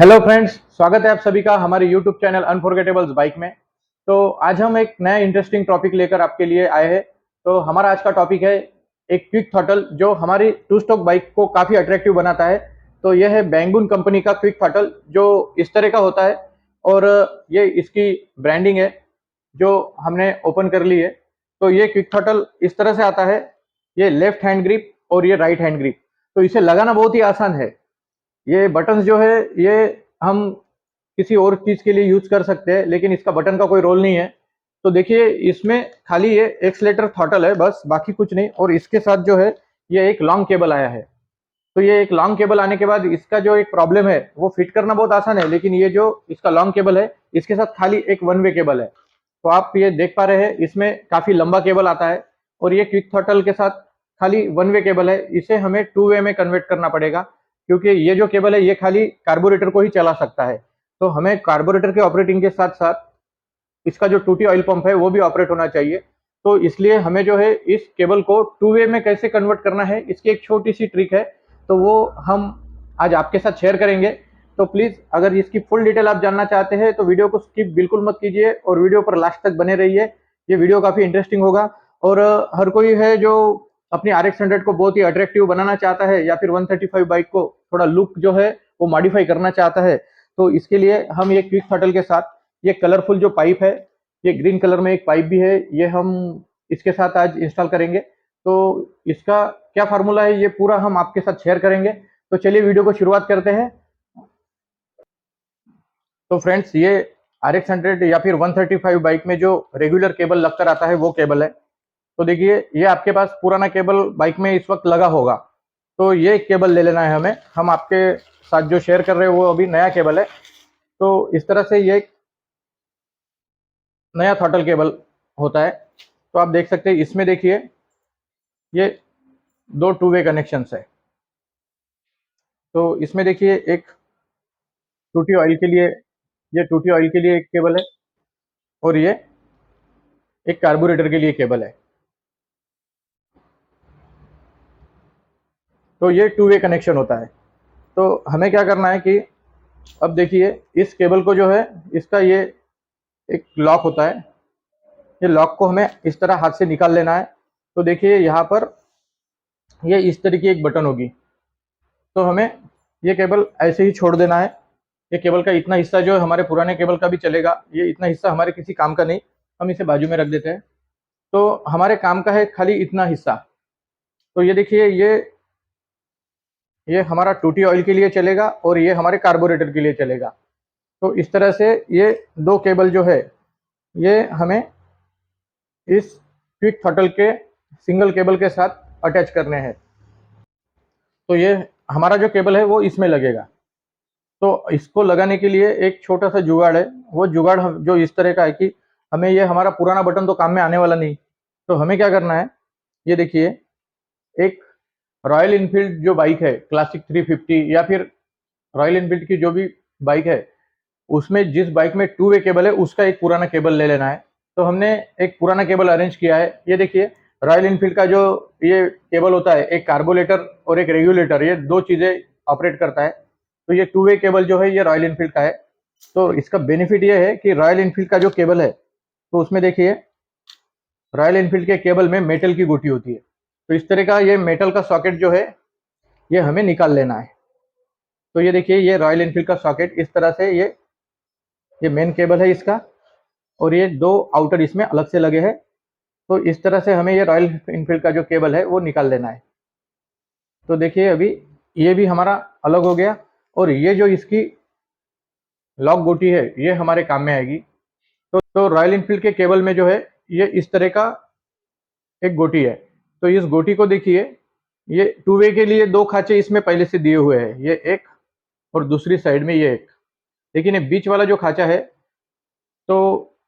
Hello friends, स्वागत है आप सभी का हमारे यूट्यूब चैनल अनफॉरगेटेबल्स बाइक में। तो आज हम एक नया इंटरेस्टिंग टॉपिक लेकर आपके लिए आए हैं। तो हमारा आज का टॉपिक है एक क्विक थ्रॉटल जो हमारी टू स्ट्रोक बाइक को काफ़ी अट्रैक्टिव बनाता है। तो यह है बैंगबून कंपनी का क्विक थ्रॉटल जो इस तरह का होता है और ये इसकी ब्रांडिंग है जो हमने ओपन कर ली है। तो ये क्विक थ्रॉटल इस तरह से आता है, ये लेफ्ट हैंड ग्रिप और ये राइट हैंड ग्रिप। तो इसे लगाना बहुत ही आसान है। ये बटन्स जो है ये हम किसी और चीज के लिए यूज कर सकते हैं, लेकिन इसका बटन का कोई रोल नहीं है। तो देखिए इसमें खाली ये एक्सलेटर थ्रॉटल है बस, बाकी कुछ नहीं। और इसके साथ जो है ये एक लॉन्ग केबल आया है। तो ये एक लॉन्ग केबल आने के बाद इसका जो एक प्रॉब्लम है वो फिट करना बहुत आसान है, लेकिन ये जो इसका लॉन्ग केबल है इसके साथ खाली एक वन वे केबल है। तो आप ये देख पा रहे हैं इसमें काफी लंबा केबल आता है और ये क्विक थ्रॉटल के साथ खाली वन वे केबल है। इसे हमें टू वे में कन्वर्ट करना पड़ेगा, क्योंकि ये जो केबल है ये खाली कार्बोरेटर को ही चला सकता है। तो हमें कार्बोरेटर के ऑपरेटिंग के साथ साथ इसका जो टूटी ऑयल पंप है वो भी ऑपरेट होना चाहिए। तो इसलिए हमें जो है इस केबल को टू वे में कैसे कन्वर्ट करना है इसकी एक छोटी सी ट्रिक है। तो वो हम आज आपके साथ शेयर करेंगे। तो प्लीज अगर इसकी फुल डिटेल आप जानना चाहते हैं तो वीडियो को स्किप बिल्कुल मत कीजिए और वीडियो पर लास्ट तक बने रहिए। ये वीडियो काफी इंटरेस्टिंग होगा। और हर कोई है जो अपनी RX 100 को बहुत ही अट्रैक्टिव बनाना चाहता है या फिर 135 बाइक को थोड़ा लुक जो है वो मॉडिफाई करना चाहता है। तो इसके लिए हम ये क्विक थ्रॉटल के साथ ये कलरफुल जो पाइप है, ये ग्रीन कलर में एक पाइप भी है, ये हम इसके साथ आज इंस्टॉल करेंगे। तो इसका क्या फार्मूला है ये पूरा हम आपके साथ शेयर करेंगे। तो चलिए वीडियो को शुरुआत करते हैं। तो फ्रेंड्स ये RX 100 या फिर 135 बाइक में जो रेगुलर केबल लगकर आता है वो केबल है। तो देखिए ये आपके पास पुराना केबल बाइक में इस वक्त लगा होगा, तो ये केबल ले लेना है हमें। हम आपके साथ जो शेयर कर रहे हैं वो अभी नया केबल है। तो इस तरह से ये नया थ्रॉटल केबल होता है। तो आप देख सकते हैं इसमें देखिए ये दो टू वे कनेक्शंस है। तो इसमें देखिए एक टूटी ऑयल के लिए, ये टूटी ऑयल के लिए एक केबल है और ये एक कार्बोरेटर के लिए केबल है। तो ये टू वे कनेक्शन होता है। तो हमें क्या करना है कि अब देखिए इस केबल को जो है इसका ये एक लॉक होता है, ये लॉक को हमें इस तरह हाथ से निकाल लेना है। तो देखिए यहाँ पर ये इस तरह की एक बटन होगी। तो हमें ये केबल ऐसे ही छोड़ देना है। ये केबल का इतना हिस्सा जो है हमारे पुराने केबल का भी चलेगा, ये इतना हिस्सा हमारे किसी काम का नहीं। हम इसे बाजू में रख देते हैं। तो हमारे काम का है खाली इतना हिस्सा। तो ये देखिए ये हमारा टूटी ऑयल के लिए चलेगा और ये हमारे कार्बोरेटर के लिए चलेगा। तो इस तरह से ये दो केबल जो है ये हमें इस क्विक थ्रॉटल के सिंगल केबल के साथ अटैच करने हैं। तो ये हमारा जो केबल है वो इसमें लगेगा। तो इसको लगाने के लिए एक छोटा सा जुगाड़ है। वो जुगाड़ जो इस तरह का है कि हमें ये हमारा पुराना बटन तो काम में आने वाला नहीं। तो हमें क्या करना है, ये देखिए एक रॉयल इनफील्ड जो बाइक है क्लासिक 350 या फिर रॉयल इनफील्ड की जो भी बाइक है उसमें जिस बाइक में टू वे केबल है उसका एक पुराना केबल ले लेना है। तो हमने एक पुराना केबल अरेंज किया है। ये देखिए रॉयल इनफील्ड का जो ये केबल होता है, एक कार्बोरेटर और एक रेगुलेटर, ये दो चीजें ऑपरेट करता है। तो ये टू वे केबल जो है ये रॉयल इनफील्ड का है। तो इसका बेनिफिट ये है कि रॉयल इनफील्ड का जो केबल है तो उसमें देखिए रॉयल इनफील्ड के केबल में मेटल की गुटी होती है। तो इस तरह का ये मेटल का सॉकेट जो है ये हमें निकाल लेना है। तो ये देखिए ये रॉयल इनफील्ड का सॉकेट इस तरह से ये मेन केबल है इसका, और ये दो आउटर इसमें अलग से लगे हैं। तो इस तरह से हमें ये रॉयल इनफील्ड का जो केबल है वो निकाल लेना है। तो देखिए अभी ये भी हमारा अलग हो गया और ये जो इसकी लॉक गोटी है ये हमारे काम में आएगी। तो रॉयल इनफील्ड के केबल में जो है ये इस तरह का एक गोटी है। तो इस गोटी को देखिए ये टू वे के लिए दो खांचे इसमें पहले से दिए हुए हैं, ये एक और दूसरी साइड में ये एक। लेकिन ये बीच वाला जो खांचा है तो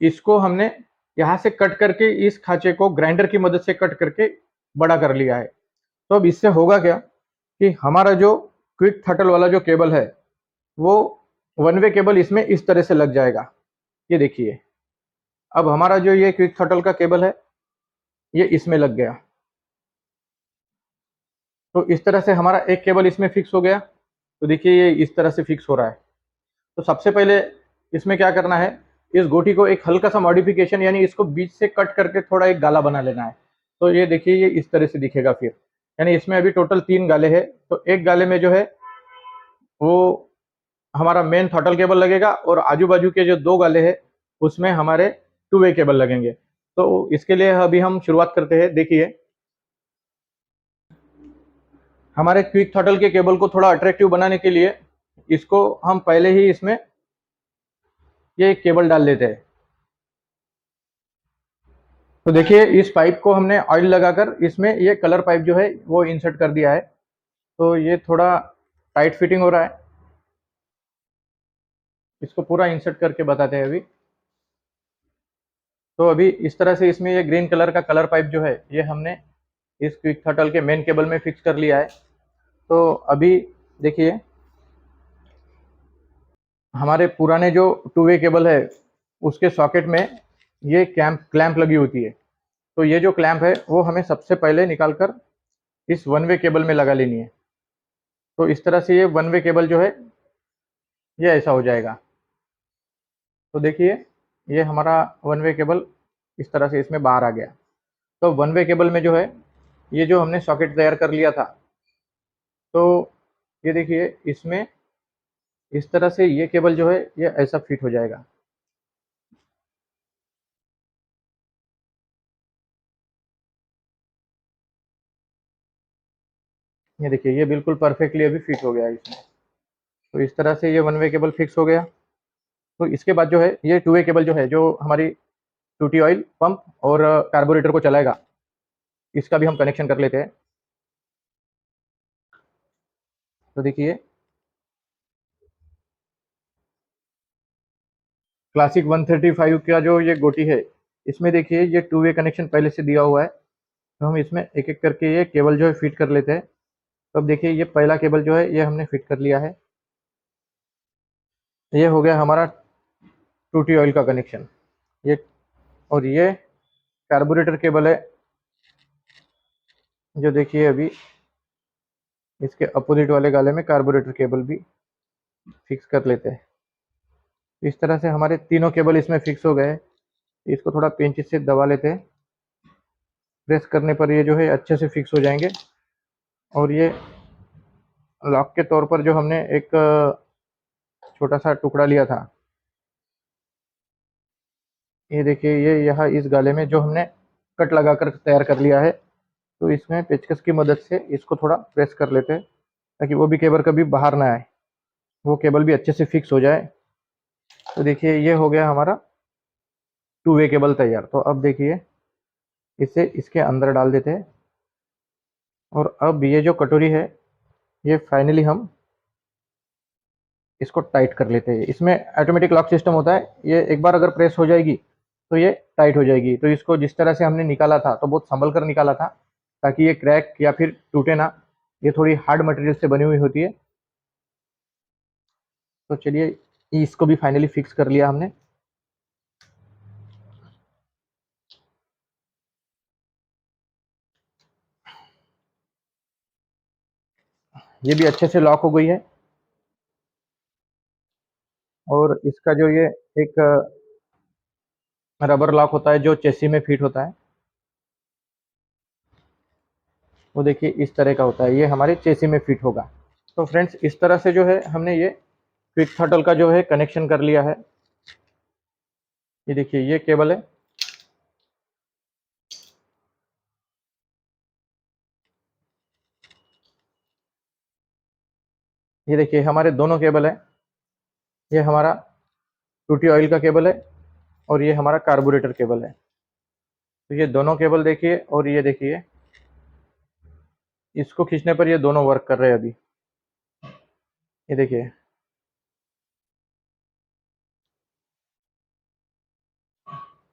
इसको हमने यहाँ से कट करके इस खांचे को ग्राइंडर की मदद से कट करके बड़ा कर लिया है। तो अब इससे होगा क्या कि हमारा जो क्विक थ्रॉटल वाला जो केबल है वो वन वे केबल इसमें इस तरह से लग जाएगा। ये देखिए अब हमारा जो ये क्विक थ्रॉटल का केबल है ये इसमें लग गया। तो इस तरह से हमारा एक केबल इसमें फिक्स हो गया। तो देखिए ये इस तरह से फिक्स हो रहा है। तो सबसे पहले इसमें क्या करना है, इस गोटी को एक हल्का सा मॉडिफिकेशन यानी इसको बीच से कट करके थोड़ा एक गाला बना लेना है। तो ये देखिए ये इस तरह से दिखेगा फिर, यानी इसमें अभी टोटल 3 गाले हैं। तो एक गाले में जो है वो हमारा मेन थ्रॉटल केबल लगेगा और आजू-बाजू के जो 2 गाले हैं उसमें हमारे टू वे केबल लगेंगे। तो इसके लिए अभी हम शुरुआत करते हैं। देखिए हमारे क्विक थ्रॉटल के केबल को थोड़ा अट्रैक्टिव बनाने के लिए इसको हम पहले ही इसमें ये केबल डाल लेते हैं। तो देखिए इस पाइप को हमने ऑयल लगाकर इसमें ये कलर पाइप जो है वो इंसर्ट कर दिया है। तो ये थोड़ा टाइट फिटिंग हो रहा है, इसको पूरा इंसर्ट करके बताते हैं अभी। तो अभी इस तरह से इसमें ये ग्रीन कलर का कलर पाइप जो है ये हमने इस क्विक थ्रॉटल के मेन केबल में फिक्स कर लिया है। तो अभी देखिए हमारे पुराने जो टू वे केबल है उसके सॉकेट में ये क्लैंप लगी होती है। तो ये जो क्लैंप है वो हमें सबसे पहले निकाल कर इस वन वे केबल में लगा लेनी है। तो इस तरह से ये वन वे केबल जो है ये ऐसा हो जाएगा। तो देखिए ये हमारा वन वे केबल इस तरह से इसमें बाहर आ गया। तो वन वे केबल में जो है ये जो हमने सॉकेट तैयार कर लिया था, तो ये देखिए इसमें इस तरह से ये केबल जो है ये ऐसा फिट हो जाएगा। ये देखिए ये बिल्कुल परफेक्टली अभी फिट हो गया है इसमें। तो इस तरह से ये वन वे केबल फिक्स हो गया। तो इसके बाद जो है ये टू वे केबल जो है जो हमारी टूटी ऑयल पंप और कार्बोरेटर को चलाएगा, इसका भी हम कनेक्शन कर लेते हैं। तो देखिए क्लासिक 135 का जो ये गोटी है इसमें देखिए ये टू वे कनेक्शन पहले से दिया हुआ है। तो हम इसमें एक एक करके ये केबल जो है फिट कर लेते हैं। तो अब देखिए ये पहला केबल जो है ये हमने फिट कर लिया है। ये हो गया हमारा टूटी ऑयल का कनेक्शन। ये और ये कार्बोरेटर केबल है जो देखिए अभी इसके अपोजिट वाले गाले में कार्बोरेटर केबल भी फिक्स कर लेते हैं। इस तरह से हमारे तीनों केबल इसमें फिक्स हो गए। इसको थोड़ा पेंचिस से दबा लेते हैं, प्रेस करने पर ये जो है अच्छे से फिक्स हो जाएंगे। और ये लॉक के तौर पर जो हमने एक छोटा सा टुकड़ा लिया था, ये देखिए ये यहाँ इस गाले में जो हमने कट लगाकर तैयार कर लिया है। तो इसमें पेचकस की मदद से इसको थोड़ा प्रेस कर लेते हैं ताकि वो भी केबल कभी बाहर ना आए, वो केबल भी अच्छे से फिक्स हो जाए। तो देखिए ये हो गया हमारा टू वे केबल तैयार। तो अब देखिए इसे इसके अंदर डाल देते हैं और अब ये जो कटोरी है ये फाइनली हम इसको टाइट कर लेते हैं। इसमें ऑटोमेटिक लॉक सिस्टम होता है, ये एक बार अगर प्रेस हो जाएगी तो ये टाइट हो जाएगी। तो इसको जिस तरह से हमने निकाला था तो बहुत संभल कर निकाला था ताकि ये क्रैक या फिर टूटे ना। ये थोड़ी हार्ड मटेरियल से बनी हुई होती है। तो चलिए इसको भी फाइनली फिक्स कर लिया हमने। ये भी अच्छे से लॉक हो गई है। और इसका जो ये एक रबर लॉक होता है जो चेसी में फिट होता है, वो देखिए इस तरह का होता है, ये हमारे चेसी में फिट होगा। तो फ्रेंड्स इस तरह से जो है हमने ये क्विक थ्रॉटल का जो है कनेक्शन कर लिया है। ये देखिए ये केबल है, ये देखिए हमारे दोनों केबल है। ये हमारा टूटी ऑयल का केबल है और ये हमारा कार्बोरेटर केबल है। तो ये दोनों केबल देखिए और ये देखिए इसको खींचने पर ये दोनों वर्क कर रहे हैं अभी। ये देखिए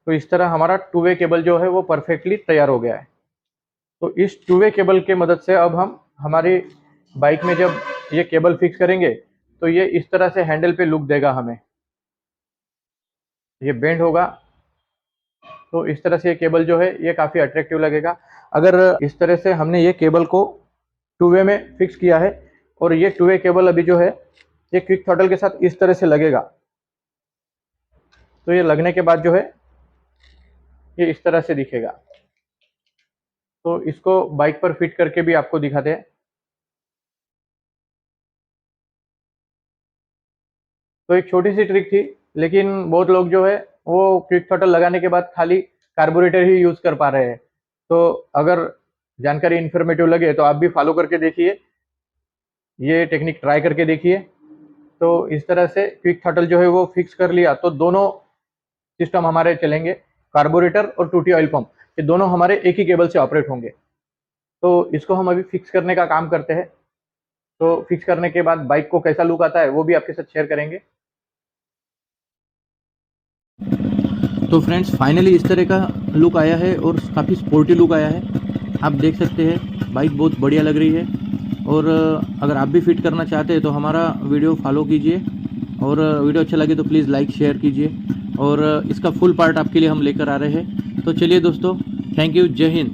तो इस तरह हमारा टू वे केबल जो है वो परफेक्टली तैयार हो गया है। तो इस टू वे केबल के मदद से अब हम हमारी बाइक में जब ये केबल फिक्स करेंगे तो ये इस तरह से हैंडल पे लुक देगा हमें, ये बेंड होगा। तो इस तरह से ये केबल जो है ये काफ़ी अट्रैक्टिव लगेगा। अगर इस तरह से हमने ये केबल को टू वे में फिक्स किया है और ये टू वे केबल अभी जो है ये क्विक थ्रॉटल के साथ इस तरह से लगेगा। तो ये लगने के बाद जो है ये इस तरह से दिखेगा। तो इसको बाइक पर फिट करके भी आपको दिखाते हैं। तो एक छोटी सी ट्रिक थी, लेकिन बहुत लोग जो है वो क्विक थ्रॉटल लगाने के बाद खाली कार्बोरेटर ही यूज कर पा रहे हैं। तो अगर जानकारी इन्फॉर्मेटिव लगे तो आप भी फॉलो करके देखिए, ये टेक्निक ट्राई करके देखिए। तो इस तरह से क्विक थ्रॉटल जो है वो फिक्स कर लिया तो दोनों सिस्टम हमारे चलेंगे, कार्बोरेटर और टूटी ऑयल पंप, ये दोनों हमारे एक ही केबल से ऑपरेट होंगे। तो इसको हम अभी फिक्स करने का काम करते हैं। तो फिक्स करने के बाद बाइक को कैसा लुक आता है वो भी आपके साथ शेयर करेंगे। तो फ्रेंड्स फाइनली इस तरह का लुक आया है और काफ़ी स्पोर्टी लुक आया है। आप देख सकते हैं बाइक बहुत बढ़िया लग रही है। और अगर आप भी फिट करना चाहते हैं तो हमारा वीडियो फॉलो कीजिए, और वीडियो अच्छा लगे तो प्लीज़ लाइक शेयर कीजिए, और इसका फुल पार्ट आपके लिए हम लेकर आ रहे हैं। तो चलिए दोस्तों, थैंक यू, जय हिंद।